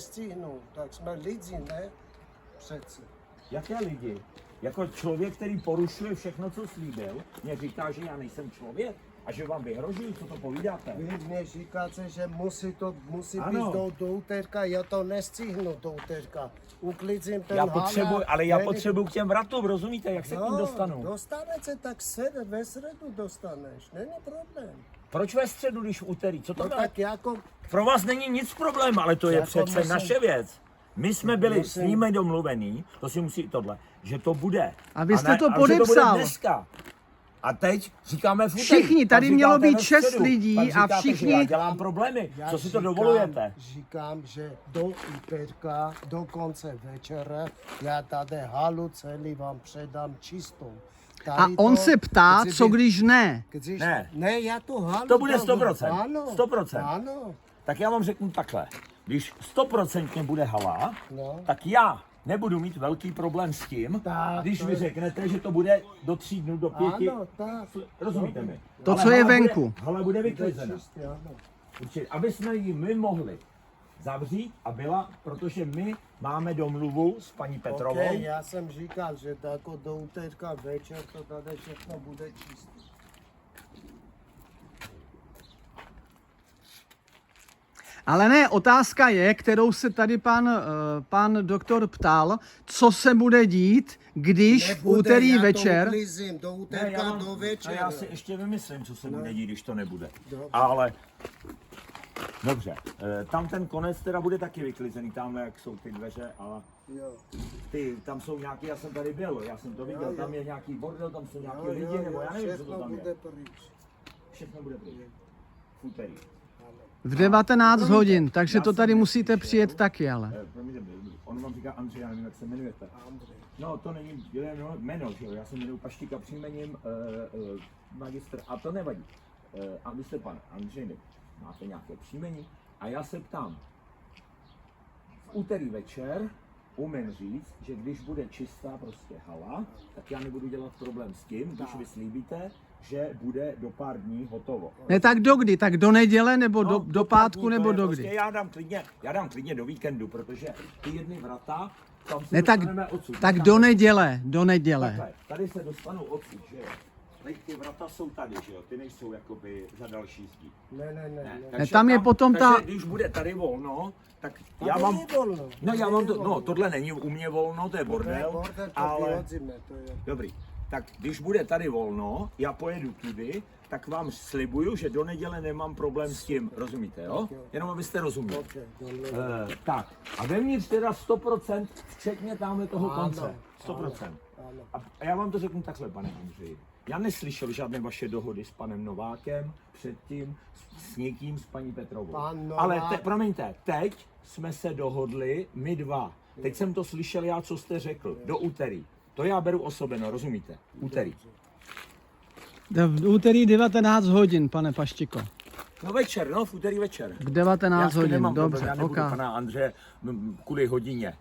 Stihnu, tak jsme lidi, ne? Přece. Jaké lidi? Jako člověk, který porušuje všechno, co slíbil, mě říká, že já nejsem člověk a že vám vyhrožuju, co to povídáte? Vy mě říkáte, že musí Ano. být do úterka, já to nestihnu do úterka. Uklidím ten Já potřebuji, ale já potřebuji k těm vratům, rozumíte, jak se k ním dostanu? Dostaneš se, tak ve středu dostaneš, není problém. Proč ve středu, když v úterý? Co to No je? tak jako, Pro vás není nic problém, ale to je Jako přece musím- naše věc. My jsme byli Musím- s nimi domluvení, to si musí tohle, že to bude. A vy jste to že to podepsal. bude dneska. A teď říkáme v úterý. Všichni, tady pak mělo říkáte být ve 6 středu, lidí pak a říkáte, všichni- Že já dělám problémy, já co si to dovolujete? Říkám, že do úterka, do konce večera, já tady halu celý vám předám čistou. A on se ptá, co když ne? Ne. Já tu halu... To bude dám- 100%. Ano. 100%. Ano. Tak já vám řeknu takhle. Když 100% bude hala, No. tak já nebudu mít velký problém s tím, Tak, když to vy je- řeknete, že to bude do 3 dnů, do 5. Ano, tak. Rozumíte mi? To, Ale co je hala bude- venku. Hala bude Bude vyklizena. čistě, ano. Určitě. Aby jsme ji my mohli zavřít a byla, protože my máme domluvu s paní Petrovou. Okay, já jsem říkal, že jako do úterka večer to tady všechno bude čisté. Ale ne, otázka je, kterou se tady pan doktor ptal, co se bude dít, když v úterý večer... To uklízím, do úterka, do večera. já si ještě vymyslím, co se bude dít, když to nebude. Dobře. Ale dobře, tam ten konec teda bude taky vyklizený, tam jak jsou ty dveře, ale Jo. tam jsou nějaký, já jsem tady byl, já jsem to viděl, Jo, jo. tam je nějaký bordel, tam jsou nějaký Jo, lidi, jo, nebo jo, já nevím, co to všechno tam bude je. pryč. Všechno bude pryč. V úterý. V 19 hodin, takže to tady musíte přijet taky, ale. Promiňte, on vám říká Andřej, já nevím, jak se jmenujete. Andrej. No, to není jméno, že jo? Já se jmenuji Paštika příjmením magistr, a to nevadí. A vy jste pan Andřej, máte nějaké příjmení. A já se ptám, v úterý večer umím říct, že když bude čistá prostě hala, tak já nebudu dělat problém s tím, když vy slíbíte, že bude do pár dní hotovo. Ne, tak do kdy? Tak do neděle, nebo No, do pátku, to je nebo do prostě, kdy? já dám klidně do víkendu, protože ty jedny vrata, tam se Ne, tak, dostaneme odsud. tak Tam- do neděle, do neděle. Takhle, tady se dostanou odsud, že jo. Tady ty vrata jsou tady, že jo, ty nejsou jakoby za další zdí. Ne. Takže tam je potom takže ta- když bude tady volno, tak já Tady mám... není volno. No já Tady mám není to, no volno. tohle není u mě volno, to je bordel, Bordel, to ale... vyhodzíme, to je. Dobrý, tak když bude tady volno, já pojedu tudy, tak vám slibuju, že do neděle nemám problém s tím, rozumíte, jo? Tak jo. Jenom abyste rozuměli. Okay, Tak, a vevnitř teda 100%, včetně tamhle toho Ano, konce, 100%. ano. A já vám to řeknu takhle, pane Andřeji. Já neslyšel žádné vaše dohody s panem Novákem, předtím s někým, s paní Petrovou. Pan Novák- Ale promiňte, teď jsme se dohodli, my dva. Teď jsem to slyšel já, co jste řekl, do úterý. To já beru osobeno, rozumíte? Úterý. V úterý 19 hodin, pane Paštiko. No večer, no, v úterý večer. V 19 Já s tím hodin, nemám problém, dobře, já nebudu ok. pana Andře kvůli hodině.